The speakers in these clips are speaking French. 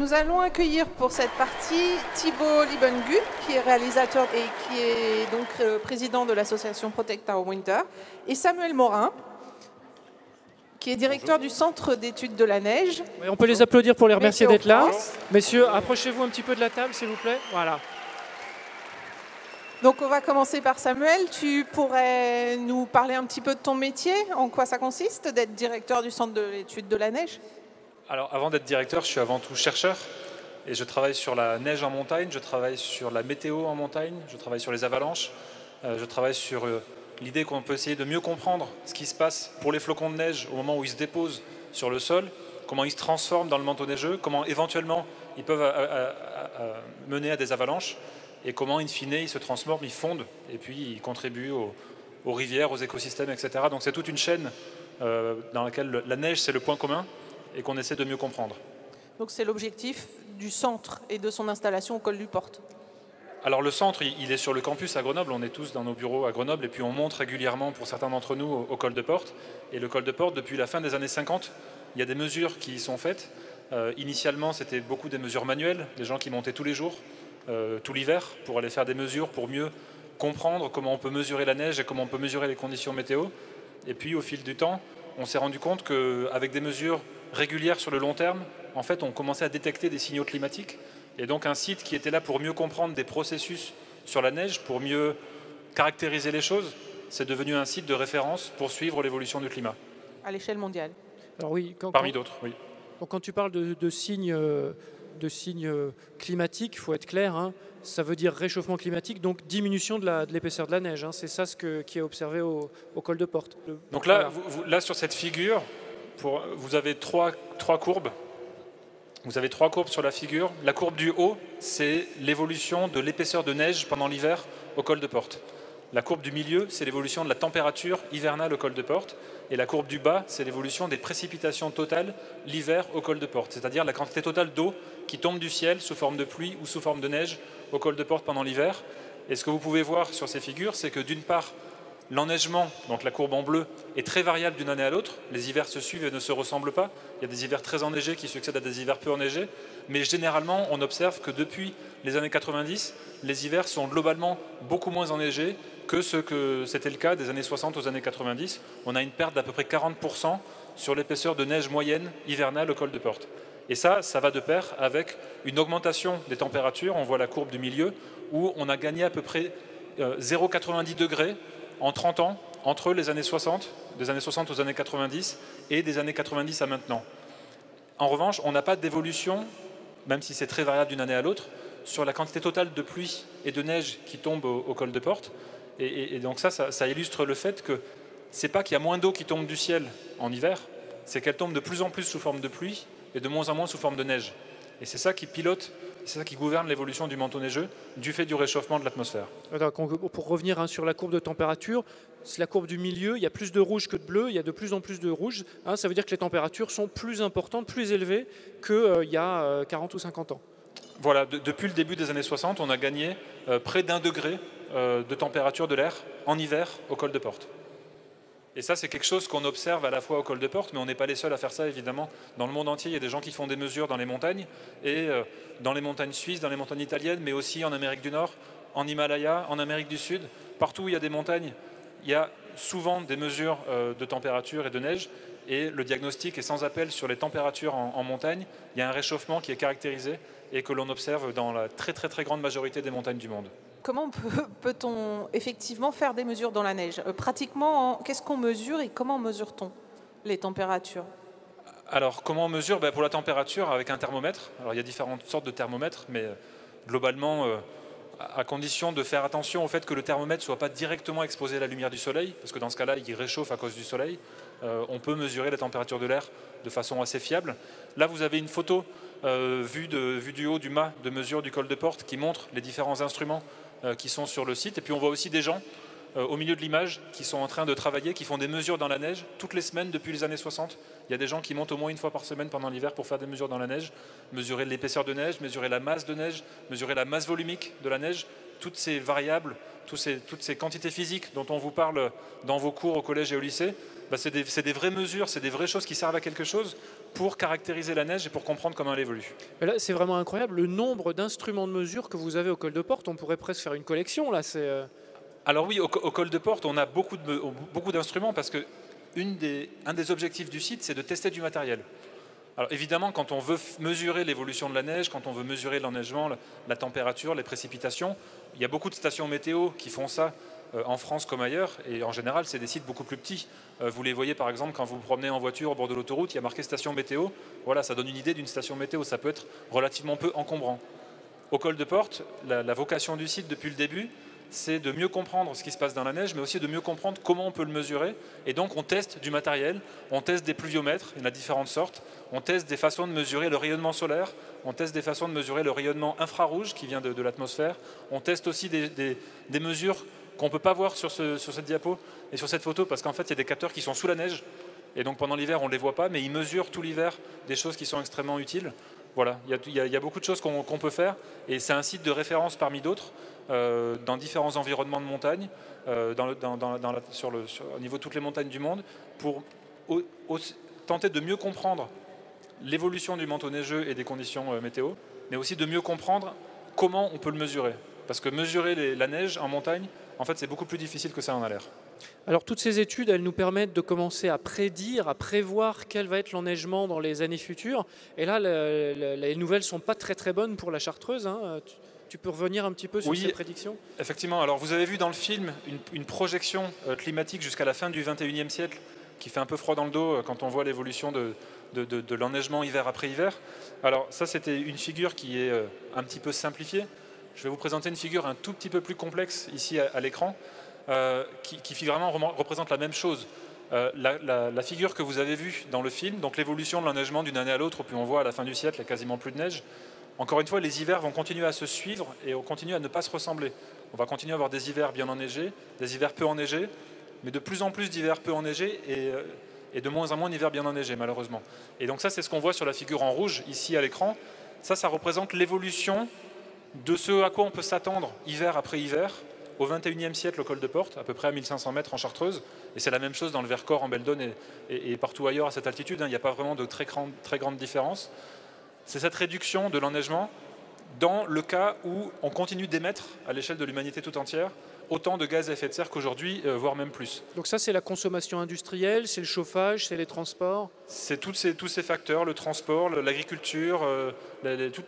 Nous allons accueillir pour cette partie Thibaut Liebengut, qui est réalisateur et qui est donc président de l'association Protect Our Winter, et Samuel Morin, qui est directeur du Centre d'études de la neige. Oui, on peut les applaudir pour les remercier d'être là. France. Messieurs, approchez-vous un petit peu de la table, s'il vous plaît. Voilà. Donc on va commencer par Samuel. Tu pourrais nous parler un petit peu de ton métier, en quoi ça consiste d'être directeur du Centre d'études de la neige? Alors, avant d'être directeur, je suis avant tout chercheur et je travaille sur la neige en montagne, je travaille sur la météo en montagne, je travaille sur les avalanches, je travaille sur l'idée qu'on peut essayer de mieux comprendre ce qui se passe pour les flocons de neige au moment où ils se déposent sur le sol, comment ils se transforment dans le manteau neigeux, comment éventuellement ils peuvent mener à des avalanches et comment, in fine, ils se transforment, ils fondent et puis ils contribuent aux rivières, aux écosystèmes, etc. Donc c'est toute une chaîne dans laquelle la neige, c'est le point commun et qu'on essaie de mieux comprendre. Donc c'est l'objectif du centre et de son installation au col du Porte. Alors le centre, il est sur le campus à Grenoble, on est tous dans nos bureaux à Grenoble et puis on monte régulièrement pour certains d'entre nous au col de Porte. Et le col de Porte, depuis la fin des années 50, il y a des mesures qui y sont faites. Initialement, c'était beaucoup des mesures manuelles, des gens qui montaient tous les jours, tout l'hiver, pour aller faire des mesures, pour mieux comprendre comment on peut mesurer la neige et comment on peut mesurer les conditions météo. Et puis au fil du temps, on s'est rendu compte qu'avec des mesures régulières sur le long terme, en fait, on commençait à détecter des signaux climatiques. Et donc un site qui était là pour mieux comprendre des processus sur la neige, pour mieux caractériser les choses, c'est devenu un site de référence pour suivre l'évolution du climat. À l'échelle mondiale. Alors oui, Parmi d'autres, oui. Donc quand tu parles de signes climatiques, il faut être clair, hein, ça veut dire réchauffement climatique, donc diminution de l'épaisseur de la neige. Hein, c'est ça qui est observé au col de Porte. Donc là, là sur cette figure, vous avez trois courbes. Vous avez trois courbes sur la figure. La courbe du haut, c'est l'évolution de l'épaisseur de neige pendant l'hiver au col de Porte. La courbe du milieu, c'est l'évolution de la température hivernale au col de Porte. Et la courbe du bas, c'est l'évolution des précipitations totales l'hiver au col de Porte, c'est-à-dire la quantité totale d'eau qui tombe du ciel sous forme de pluie ou sous forme de neige au col de Porte pendant l'hiver. Et ce que vous pouvez voir sur ces figures, c'est que d'une part, l'enneigement, donc la courbe en bleu, est très variable d'une année à l'autre. Les hivers se suivent et ne se ressemblent pas. Il y a des hivers très enneigés qui succèdent à des hivers peu enneigés. Mais généralement, on observe que depuis les années 90, les hivers sont globalement beaucoup moins enneigés que ce que c'était le cas des années 60 aux années 90. On a une perte d'à peu près 40% sur l'épaisseur de neige moyenne hivernale au col de Porte. Et ça va de pair avec une augmentation des températures. On voit la courbe du milieu où on a gagné à peu près 0,90 degrés en 30 ans, entre les années 60, des années 60 aux années 90 et des années 90 à maintenant. En revanche, on n'a pas d'évolution, même si c'est très variable d'une année à l'autre, sur la quantité totale de pluie et de neige qui tombe au col de Porte. Et donc ça illustre le fait que c'est pas qu'il y a moins d'eau qui tombe du ciel en hiver, c'est qu'elle tombe de plus en plus sous forme de pluie et de moins en moins sous forme de neige. Et c'est ça qui pilote, c'est ça qui gouverne l'évolution du manteau neigeux du fait du réchauffement de l'atmosphère. Pour revenir sur la courbe de température, c'est la courbe du milieu, il y a plus de rouge que de bleu, il y a de plus en plus de rouge. Hein, ça veut dire que les températures sont plus importantes, plus élevées qu'il y a 40 ou 50 ans. Voilà, depuis le début des années 60, on a gagné près d'1 degré de température de l'air en hiver au col de Porte. Et ça, c'est quelque chose qu'on observe à la fois au col de Porte, mais on n'est pas les seuls à faire ça, évidemment. Dans le monde entier, il y a des gens qui font des mesures dans les montagnes, et dans les montagnes suisses, dans les montagnes italiennes, mais aussi en Amérique du Nord, en Himalaya, en Amérique du Sud. Partout où il y a des montagnes, il y a souvent des mesures de température et de neige, et le diagnostic est sans appel sur les températures en montagne. Il y a un réchauffement qui est caractérisé et que l'on observe dans la très très très grande majorité des montagnes du monde. Comment peut-on effectivement faire des mesures dans la neige? Pratiquement, qu'est-ce qu'on mesure et comment mesure-t-on les températures? Alors, comment on mesure? Pour la température, avec un thermomètre. Alors, il y a différentes sortes de thermomètres, mais globalement, à condition de faire attention au fait que le thermomètre ne soit pas directement exposé à la lumière du soleil, parce que dans ce cas-là, il réchauffe à cause du soleil, on peut mesurer la température de l'air de façon assez fiable. Là, vous avez une photo vue du haut du mât de mesure du col de Porte qui montre les différents instruments qui sont sur le site. Et puis on voit aussi des gens au milieu de l'image qui sont en train de travailler, qui font des mesures dans la neige toutes les semaines depuis les années 60. Il y a des gens qui montent au moins une fois par semaine pendant l'hiver pour faire des mesures dans la neige, mesurer l'épaisseur de neige, mesurer la masse de neige, mesurer la masse volumique de la neige, toutes ces variables, toutes ces quantités physiques dont on vous parle dans vos cours au collège et au lycée, c'est des vraies mesures, c'est des vraies choses qui servent à quelque chose pour caractériser la neige et pour comprendre comment elle évolue. Mais là, c'est vraiment incroyable, le nombre d'instruments de mesure que vous avez au col de porte. On pourrait presque faire une collection, là. Alors oui, au col de porte, on a beaucoup d'instruments parce que un des objectifs du site, c'est de tester du matériel. Alors évidemment, quand on veut mesurer l'évolution de la neige, quand on veut mesurer l'enneigement, la température, les précipitations, il y a beaucoup de stations météo qui font ça en France comme ailleurs, et en général, c'est des sites beaucoup plus petits. Vous les voyez par exemple quand vous vous promenez en voiture au bord de l'autoroute, il y a marqué station météo. Voilà, ça donne une idée d'une station météo, ça peut être relativement peu encombrant. Au col de porte, la vocation du site depuis le début, c'est de mieux comprendre ce qui se passe dans la neige, mais aussi de mieux comprendre comment on peut le mesurer. Et donc on teste du matériel, on teste des pluviomètres, il y en a différentes sortes, on teste des façons de mesurer le rayonnement solaire, on teste des façons de mesurer le rayonnement infrarouge qui vient de l'atmosphère, on teste aussi des mesures qu'on ne peut pas voir sur cette diapo et sur cette photo, parce qu'en fait il y a des capteurs qui sont sous la neige, et donc pendant l'hiver on ne les voit pas, mais ils mesurent tout l'hiver des choses qui sont extrêmement utiles. Voilà, il y a beaucoup de choses qu'on peut faire, et c'est un site de référence parmi d'autres, dans différents environnements de montagne, au niveau de toutes les montagnes du monde, pour tenter de mieux comprendre l'évolution du manteau neigeux et des conditions météo, mais aussi de mieux comprendre comment on peut le mesurer. Parce que mesurer la neige en montagne, en fait, c'est beaucoup plus difficile que ça en a l'air. Alors toutes ces études, elles nous permettent de commencer à prédire, à prévoir quel va être l'enneigement dans les années futures. Et là, les nouvelles ne sont pas très très bonnes pour la Chartreuse, hein. Tu peux revenir un petit peu sur ces prédictions ? Effectivement. Alors vous avez vu dans le film une projection climatique jusqu'à la fin du XXIe siècle qui fait un peu froid dans le dos quand on voit l'évolution de l'enneigement hiver après hiver. Alors ça, c'était une figure qui est un petit peu simplifiée. Je vais vous présenter une figure un tout petit peu plus complexe ici à l'écran, qui figuralement représente la même chose. La figure que vous avez vue dans le film, donc l'évolution de l'enneigement d'une année à l'autre, puis on voit à la fin du siècle, il n'y a quasiment plus de neige. Encore une fois, les hivers vont continuer à se suivre et on continue à ne pas se ressembler. On va continuer à avoir des hivers bien enneigés, des hivers peu enneigés, mais de plus en plus d'hivers peu enneigés et de moins en moins d'hivers bien enneigés, malheureusement. Et donc ça, c'est ce qu'on voit sur la figure en rouge, ici à l'écran. Ça représente l'évolution de ce à quoi on peut s'attendre hiver après hiver, au XXIe siècle au col de porte, à peu près à 1500 mètres en Chartreuse. Et c'est la même chose dans le Vercors, en Belledonne et partout ailleurs à cette altitude. Il n'y a pas vraiment de très grande différence. C'est cette réduction de l'enneigement dans le cas où on continue d'émettre, à l'échelle de l'humanité tout entière, autant de gaz à effet de serre qu'aujourd'hui, voire même plus. Donc ça, c'est la consommation industrielle, c'est le chauffage, c'est les transports ? C'est tous ces facteurs, le transport, l'agriculture,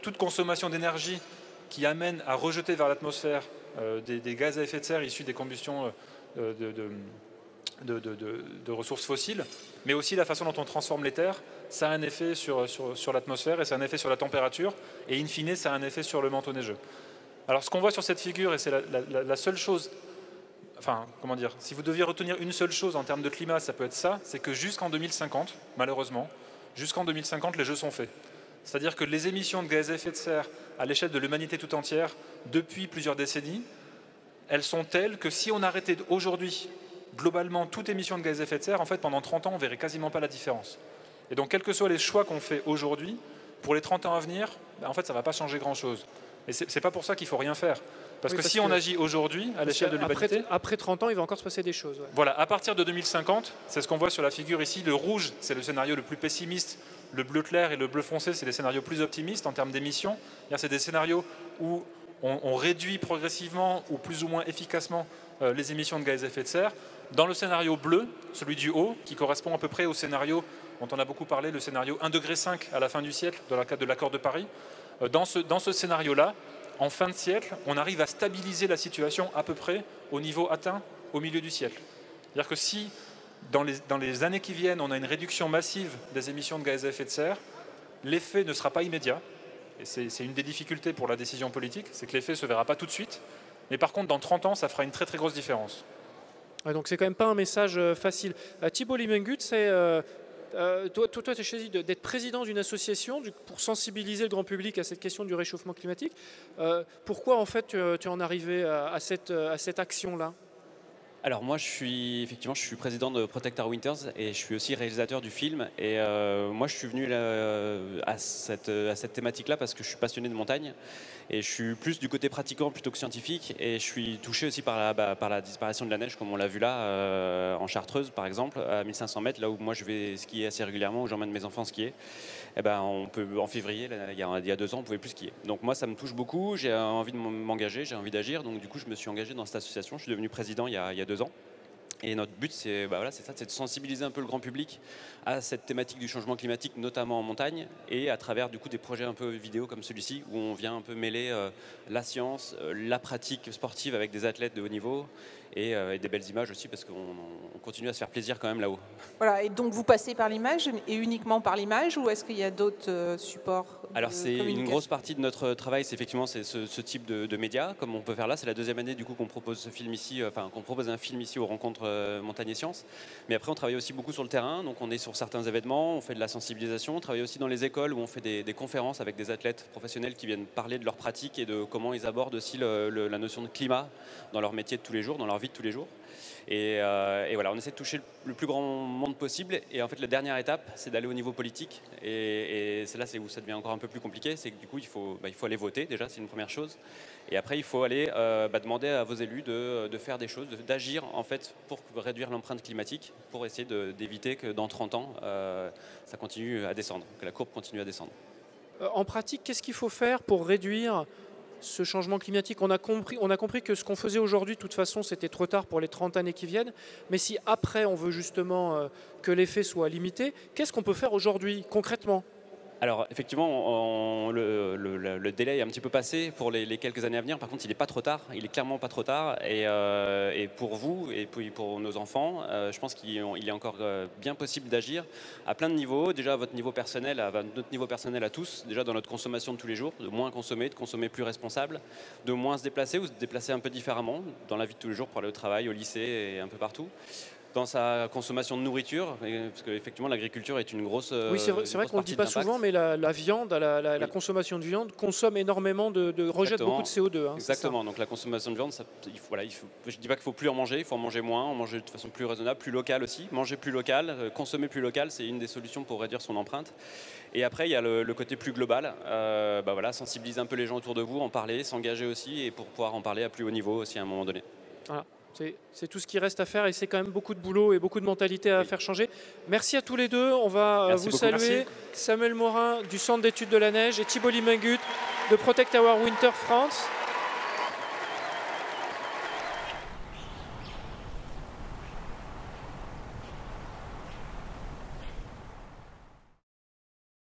toute consommation d'énergie qui amène à rejeter vers l'atmosphère des gaz à effet de serre issus des combustions de ressources fossiles, mais aussi la façon dont on transforme les terres, ça a un effet sur l'atmosphère et ça a un effet sur la température, et in fine, ça a un effet sur le manteau neigeux. Alors ce qu'on voit sur cette figure, et c'est la seule chose, enfin, comment dire, si vous deviez retenir une seule chose en termes de climat, ça peut être ça, c'est que jusqu'en 2050, malheureusement, jusqu'en 2050, les jeux sont faits. C'est-à-dire que les émissions de gaz à effet de serre à l'échelle de l'humanité tout entière, depuis plusieurs décennies, elles sont telles que si on arrêtait aujourd'hui globalement toute émission de gaz à effet de serre, en fait, pendant 30 ans, on ne verrait quasiment pas la différence. Et donc, quels que soient les choix qu'on fait aujourd'hui, pour les 30 ans à venir, en fait, ça ne va pas changer grand-chose. Et ce n'est pas pour ça qu'il ne faut rien faire. Parce que si on agit aujourd'hui, à l'échelle de l'humanité... Après 30 ans, il va encore se passer des choses. Ouais. Voilà, à partir de 2050, c'est ce qu'on voit sur la figure ici. Le rouge, c'est le scénario le plus pessimiste. Le bleu clair et le bleu foncé, c'est des scénarios plus optimistes en termes d'émissions. C'est des scénarios où on réduit progressivement ou plus ou moins efficacement les émissions de gaz à effet de serre. Dans le scénario bleu, celui du haut, qui correspond à peu près au scénario dont on a beaucoup parlé, le scénario 1,5 degré à la fin du siècle, dans le cadre de l'accord de Paris, dans ce scénario-là, en fin de siècle, on arrive à stabiliser la situation à peu près au niveau atteint au milieu du siècle. C'est-à-dire que si, dans les années qui viennent, on a une réduction massive des émissions de gaz à effet de serre, l'effet ne sera pas immédiat. Et c'est une des difficultés pour la décision politique, c'est que l'effet ne se verra pas tout de suite. Mais par contre, dans 30 ans, ça fera une très très grosse différence. Ouais, donc c'est quand même pas un message facile. Thibault Liebengut, toi, tu as choisi d'être président d'une association pour sensibiliser le grand public à cette question du réchauffement climatique. Pourquoi en fait tu en es arrivé à cette action-là ? Alors moi, je suis président de Protect Our Winters et je suis aussi réalisateur du film. Et moi, je suis venu à cette thématique-là parce que je suis passionné de montagne et je suis plus du côté pratiquant plutôt que scientifique. Et je suis touché aussi par la disparition de la neige, comme on l'a vu là, en Chartreuse par exemple, à 1500 mètres, là où moi je vais skier assez régulièrement, où j'emmène mes enfants skier. Eh ben, en février, il y a 2 ans, on ne pouvait plus skier. Donc moi, ça me touche beaucoup, j'ai envie de m'engager, j'ai envie d'agir. Donc du coup, je me suis engagé dans cette association, je suis devenu président il y a 2 ans. Et notre but, c'est de sensibiliser un peu le grand public à cette thématique du changement climatique, notamment en montagne, et à travers du coup des projets un peu vidéo comme celui-ci, où on vient un peu mêler la science, la pratique sportive avec des athlètes de haut niveau, et des belles images aussi, parce qu'on continue à se faire plaisir quand même là-haut. Voilà, et donc vous passez par l'image, et uniquement par l'image, ou est-ce qu'il y a d'autres supports de Alors c'est communication? une grosse partie de notre travail, c'est effectivement ce type de médias, comme on peut faire là. C'est la 2e année du coup qu'on propose ce film ici, qu'on propose un film ici aux rencontres Montagne et Sciences. Mais après on travaille aussi beaucoup sur le terrain, donc on est sur certains événements, on fait de la sensibilisation, on travaille aussi dans les écoles où on fait des conférences avec des athlètes professionnels qui viennent parler de leur pratique et de comment ils abordent aussi la notion de climat dans leur métier de tous les jours, dans leur vie de tous les jours. Et voilà, on essaie de toucher le plus grand monde possible. Et en fait, la dernière étape, c'est d'aller au niveau politique. Et c'est là où ça devient encore un peu plus compliqué. C'est que du coup, il faut aller voter, déjà, c'est une première chose. Et après, il faut aller demander à vos élus de faire des choses, d'agir en fait pour réduire l'empreinte climatique, pour essayer d'éviter que dans 30 ans, ça continue à descendre, que la courbe continue à descendre. En pratique, qu'est-ce qu'il faut faire pour réduire ce changement climatique? On a compris que ce qu'on faisait aujourd'hui, de toute façon, c'était trop tard pour les 30 années qui viennent. Mais si après, on veut justement que l'effet soit limité, qu'est-ce qu'on peut faire aujourd'hui, concrètement? Alors effectivement, le délai est un petit peu passé pour les quelques années à venir. Par contre, il n'est pas trop tard. Il est clairement pas trop tard. Et pour vous et pour nos enfants, je pense qu'il est encore bien possible d'agir à plein de niveaux. Déjà à votre niveau personnel, à notre niveau personnel à tous. Déjà dans notre consommation de tous les jours, de moins consommer, de consommer plus responsable, de moins se déplacer ou se déplacer un peu différemment dans la vie de tous les jours pour aller au travail, au lycée et un peu partout. Dans sa consommation de nourriture, parce qu'effectivement l'agriculture est une grosse. Oui, c'est vrai qu'on ne le dit pas souvent, mais la viande, la consommation de viande consomme énormément rejette beaucoup de CO2. Hein, exactement, donc la consommation de viande, je ne dis pas qu'il ne faut plus en manger, il faut en manger moins, en manger de façon plus raisonnable, plus locale aussi. Manger plus local, consommer plus local, c'est une des solutions pour réduire son empreinte. Et après, il y a le côté plus global, sensibiliser un peu les gens autour de vous, en parler, s'engager aussi, et pour pouvoir en parler à plus haut niveau aussi à un moment donné. Voilà. C'est tout ce qui reste à faire et c'est quand même beaucoup de boulot et beaucoup de mentalité à faire changer. Merci à tous les deux. On va vous saluer. Merci. Samuel Morin du Centre d'études de la neige et Thibault Libengut de Protect Our Winter France.